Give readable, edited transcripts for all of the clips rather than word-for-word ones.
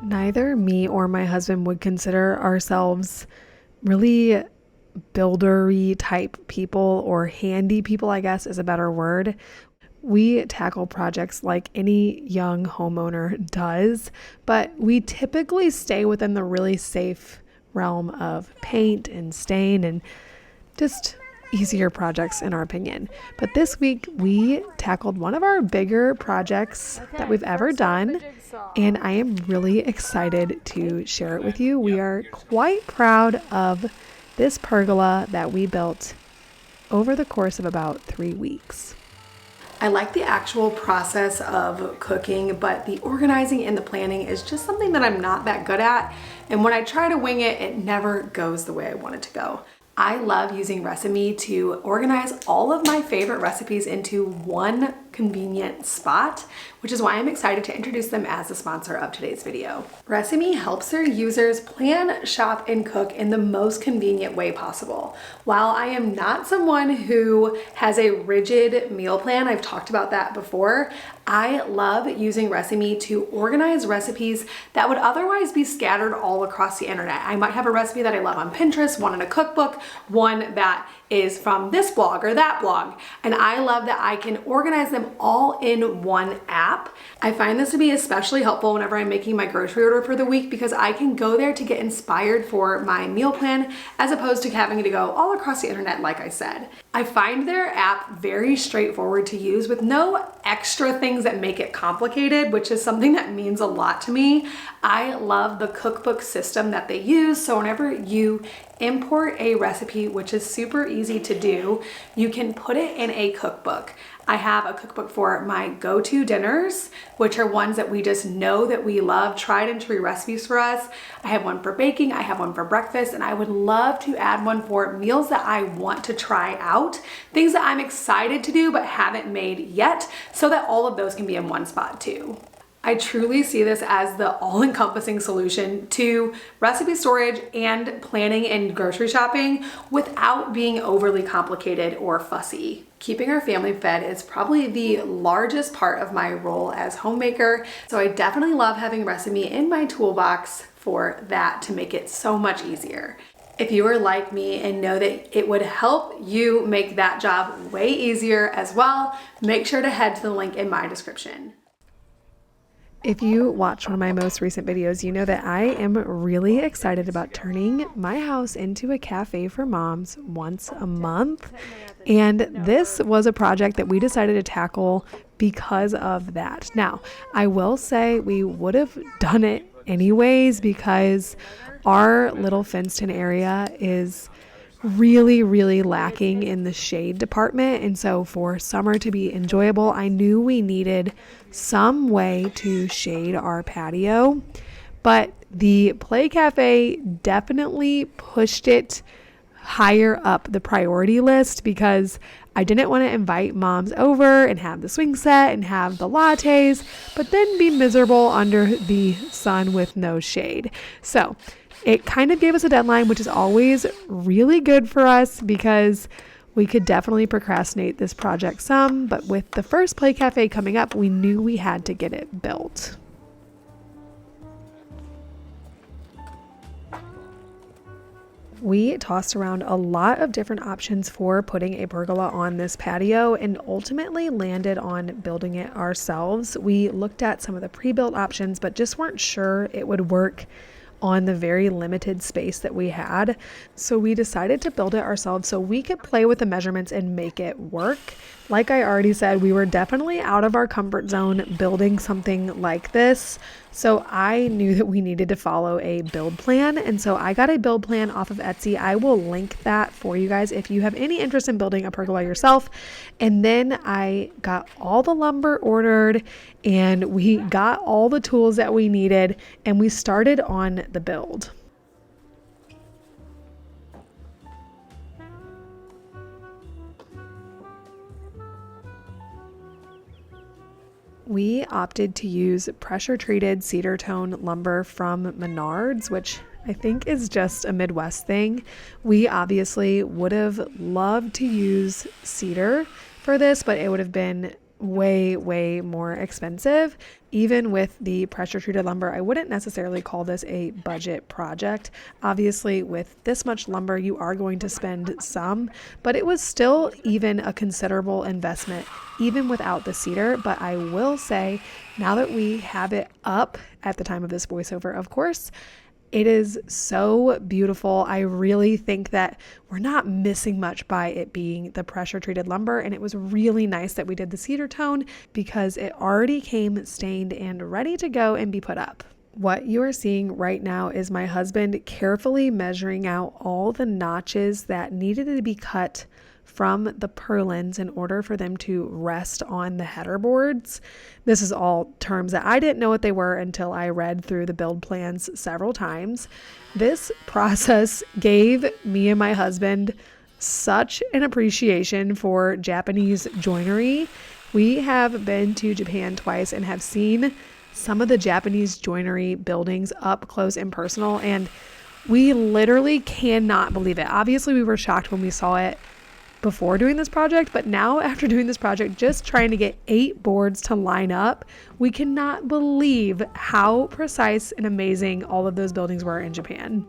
Neither me or my husband would consider ourselves really buildery type people, or handy people, I guess is a better word. We tackle projects like any young homeowner does, but we typically stay within the really safe realm of paint and stain and just easier projects in our opinion. But this week we tackled one of our bigger projects that we've ever done, and I am really excited to share it with you. We are quite proud of this pergola that we built over the course of about 3 weeks. I like the actual process of cooking, but the organizing and the planning is just something that I'm not that good at. And when I try to wing it, it never goes the way I want it to go. I love using ReciMe to organize all of my favorite recipes into one convenient spot, which is why I'm excited to introduce them as the sponsor of today's video. ReciMe helps their users plan, shop, and cook in the most convenient way possible. While I am not someone who has a rigid meal plan, I've talked about that before, I love using ReciMe to organize recipes that would otherwise be scattered all across the internet. I might have a recipe that I love on Pinterest, one in a cookbook, one that is from this blog or that blog. And I love that I can organize them all in one app. I find this to be especially helpful whenever I'm making my grocery order for the week, because I can go there to get inspired for my meal plan as opposed to having to go all across the internet like I said. I find their app very straightforward to use with no extra things that make it complicated, which is something that means a lot to me. I love the cookbook system that they use. So whenever you import a recipe, which is super easy to do, you can put it in a cookbook. I have a cookbook for my go-to dinners, which are ones that we just know that we love, tried and true recipes for us. I have one for baking, I have one for breakfast, and I would love to add one for meals that I want to try out, things that I'm excited to do but haven't made yet, so that all of those can be in one spot too. I truly see this as the all-encompassing solution to recipe storage and planning and grocery shopping without being overly complicated or fussy. Keeping our family fed is probably the largest part of my role as homemaker, so I definitely love having ReciMe in my toolbox for that to make it so much easier. If you are like me and know that it would help you make that job way easier as well, make sure to head to the link in my description. If you watched one of my most recent videos, you know that I am really excited about turning my house into a cafe for moms once a month. And this was a project that we decided to tackle because of that. Now, I will say we would have done it anyways because our little fenced-in area is really lacking in the shade department, and so for summer to be enjoyable, I knew we needed some way to shade our patio. But the Play Cafe definitely pushed it higher up the priority list because I didn't want to invite moms over and have the swing set and have the lattes, but then be miserable under the sun with no shade. So it kind of gave us a deadline, which is always really good for us because we could definitely procrastinate this project some, but with the first Play Cafe coming up, we knew we had to get it built. We tossed around a lot of different options for putting a pergola on this patio and ultimately landed on building it ourselves. We looked at some of the pre-built options, but just weren't sure it would work on the very limited space that we had. So we decided to build it ourselves so we could play with the measurements and make it work. Like I already said, we were definitely out of our comfort zone building something like this. So I knew that we needed to follow a build plan. And so I got a build plan off of Etsy. I will link that for you guys if you have any interest in building a pergola yourself. And then I got all the lumber ordered and we got all the tools that we needed and we started on the build. We opted to use pressure-treated cedar tone lumber from Menards, which I think is just a Midwest thing. We obviously would have loved to use cedar for this, but it would have been way, way more expensive. Even with the pressure treated lumber, I wouldn't necessarily call this a budget project. Obviously, with this much lumber, you are going to spend some, but it was still even a considerable investment, even without the cedar. But I will say, now that we have it up at the time of this voiceover, of course, it is so beautiful. I really think that we're not missing much by it being the pressure treated lumber. And it was really nice that we did the cedar tone because it already came stained and ready to go and be put up. What you are seeing right now is my husband carefully measuring out all the notches that needed to be cut from the purlins in order for them to rest on the header boards. This is all terms that I didn't know what they were until I read through the build plans several times. This process gave me and my husband such an appreciation for Japanese joinery. We have been to Japan twice and have seen some of the Japanese joinery buildings up close and personal, and we literally cannot believe it. Obviously, we were shocked when we saw it before doing this project, but now after doing this project, just trying to get 8 boards to line up, we cannot believe how precise and amazing all of those buildings were in Japan.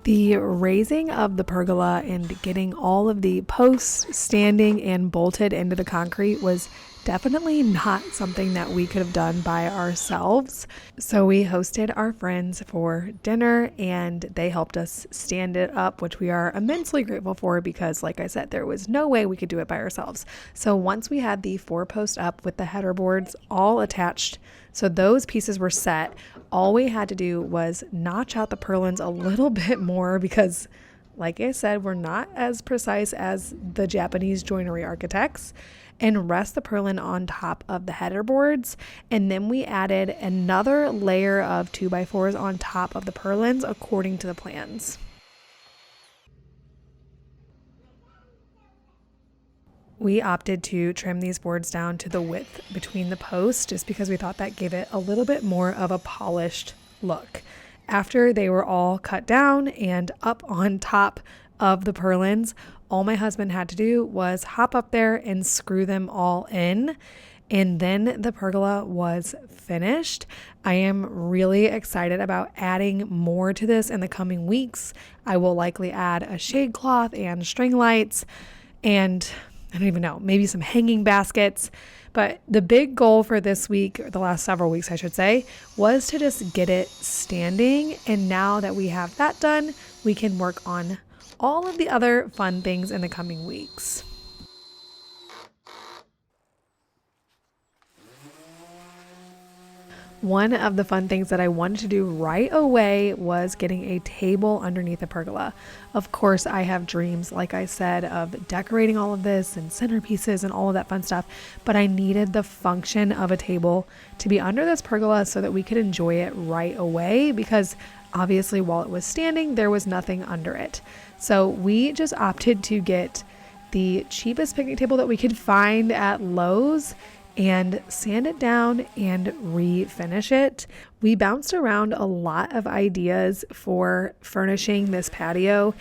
The raising of the pergola and getting all of the posts standing and bolted into the concrete was definitely not something that we could have done by ourselves. So we hosted our friends for dinner and they helped us stand it up, which we are immensely grateful for because, like I said, there was no way we could do it by ourselves. So once we had the 4 posts up with the header boards all attached, so those pieces were set, all we had to do was notch out the purlins a little bit more because, like I said, we're not as precise as the Japanese joinery architects, and rest the purlin on top of the header boards. And then we added another layer of 2x4s on top of the purlins according to the plans. We opted to trim these boards down to the width between the posts just because we thought that gave it a little bit more of a polished look. After they were all cut down and up on top of the purlins, all my husband had to do was hop up there and screw them all in, and then the pergola was finished. I am really excited about adding more to this in the coming weeks. I will likely add a shade cloth and string lights and I don't even know, maybe some hanging baskets. But the big goal for this week, or the last several weeks, I should say, was to just get it standing. And now that we have that done, we can work on all of the other fun things in the coming weeks. One of the fun things that I wanted to do right away was getting a table underneath the pergola. Of course, I have dreams, like I said, of decorating all of this and centerpieces and all of that fun stuff, but I needed the function of a table to be under this pergola so that we could enjoy it right away because obviously while it was standing, there was nothing under it. So we just opted to get the cheapest picnic table that we could find at Lowe's and sand it down and refinish it. We bounced around a lot of ideas for furnishing this patio,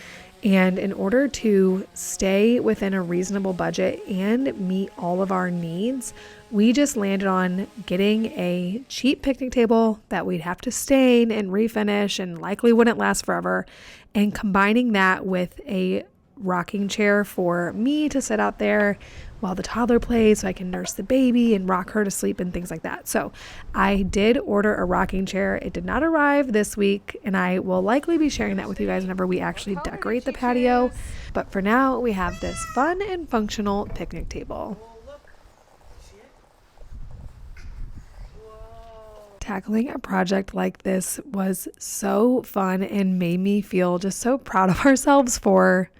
and in order to stay within a reasonable budget and meet all of our needs, we just landed on getting a cheap picnic table that we'd have to stain and refinish and likely wouldn't last forever, and combining that with a rocking chair for me to sit out there while the toddler plays so I can nurse the baby and rock her to sleep and things like that. So I did order a rocking chair. It did not arrive this week, and I will likely be sharing that with you guys whenever we actually decorate the patio. But for now, we have this fun and functional picnic table. Tackling a project like this was so fun and made me feel just so proud of ourselves for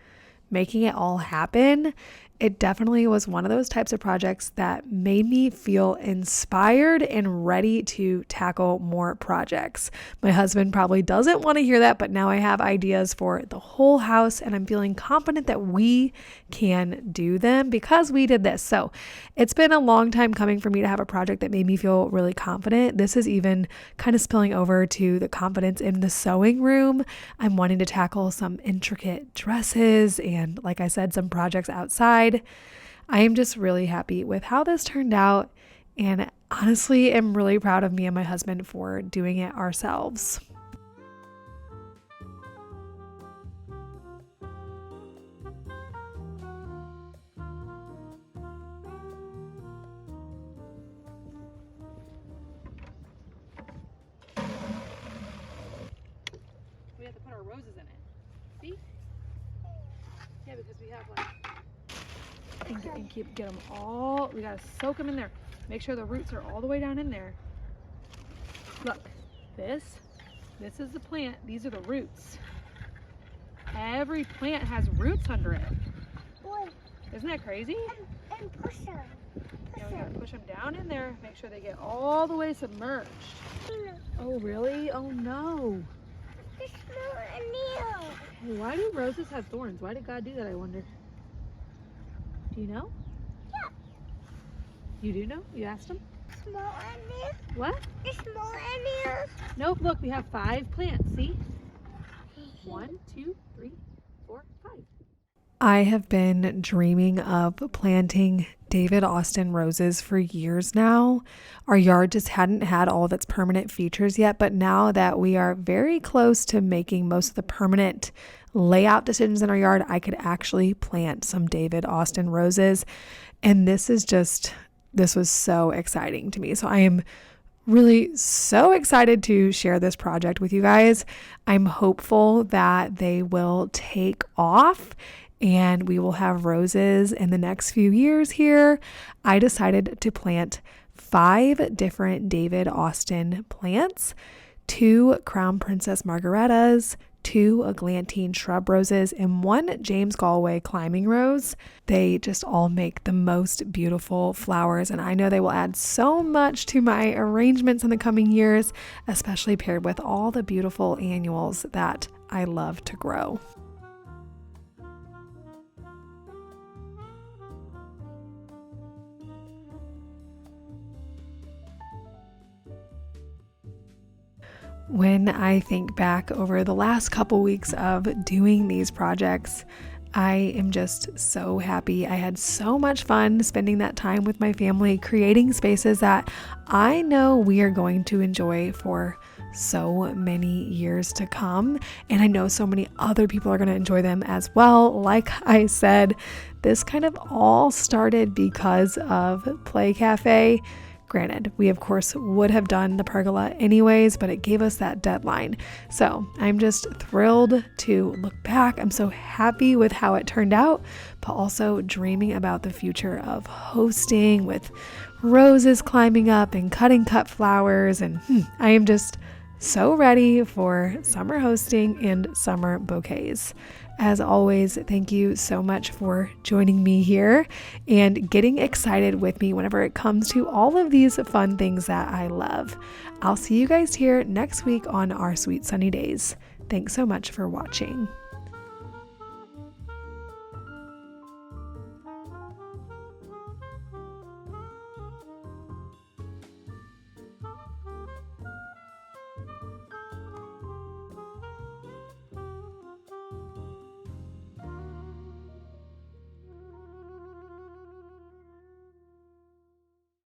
making it all happen. it definitely was one of those types of projects that made me feel inspired and ready to tackle more projects. My husband probably doesn't want to hear that, but now I have ideas for the whole house and I'm feeling confident that we can do them because we did this. So it's been a long time coming for me to have a project that made me feel really confident. This is even kind of spilling over to the confidence in the sewing room. I'm wanting to tackle some intricate dresses and, like I said, some projects outside. I am just really happy with how this turned out, and honestly am really proud of me and my husband for doing it ourselves. We have to put our roses in it. See? Yeah, because we have like and get them all. We gotta soak them in there. Make sure the roots are all the way down in there. Look, this is the plant. These are the roots. Every plant has roots under it. Boy, isn't that crazy? and push them. Yeah, we gotta push them down in there. Make sure they get all the way submerged. Oh, really? Oh no. It's not a nail. Hey, why do roses have thorns? Why did God do that, I wonder? Do you know? Yeah. You do know? You asked him? Small nail. What? It's small nail. Nope, look, we have 5 plants, see? 1, 2, 3, 4, 5. I have been dreaming of planting David Austin roses for years now. Our yard just hadn't had all of its permanent features yet, but now that we are very close to making most of the permanent layout decisions in our yard, I could actually plant some David Austin roses. And this was so exciting to me. So I am really so excited to share this project with you guys. I'm hopeful that they will take off and we will have roses in the next few years here. I decided to plant 5 different David Austin plants, 2 Crown Princess Margaretas, 2 Eglantine shrub roses, and 1 James Galway climbing rose. They just all make the most beautiful flowers, and I know they will add so much to my arrangements in the coming years, especially paired with all the beautiful annuals that I love to grow. When I think back over the last couple weeks of doing these projects, I am just so happy. I had so much fun spending that time with my family, creating spaces that I know we are going to enjoy for so many years to come. And I know so many other people are going to enjoy them as well. Like I said, this kind of all started because of Play Cafe. Granted, we of course would have done the pergola anyways, but it gave us that deadline. So I'm just thrilled to look back. I'm so happy with how it turned out, but also dreaming about the future of hosting with roses climbing up and cutting cut flowers. And I am just so ready for summer hosting and summer bouquets. As always, thank you so much for joining me here and getting excited with me whenever it comes to all of these fun things that I love. I'll see you guys here next week on Our Sweet Sunny Days. Thanks so much for watching.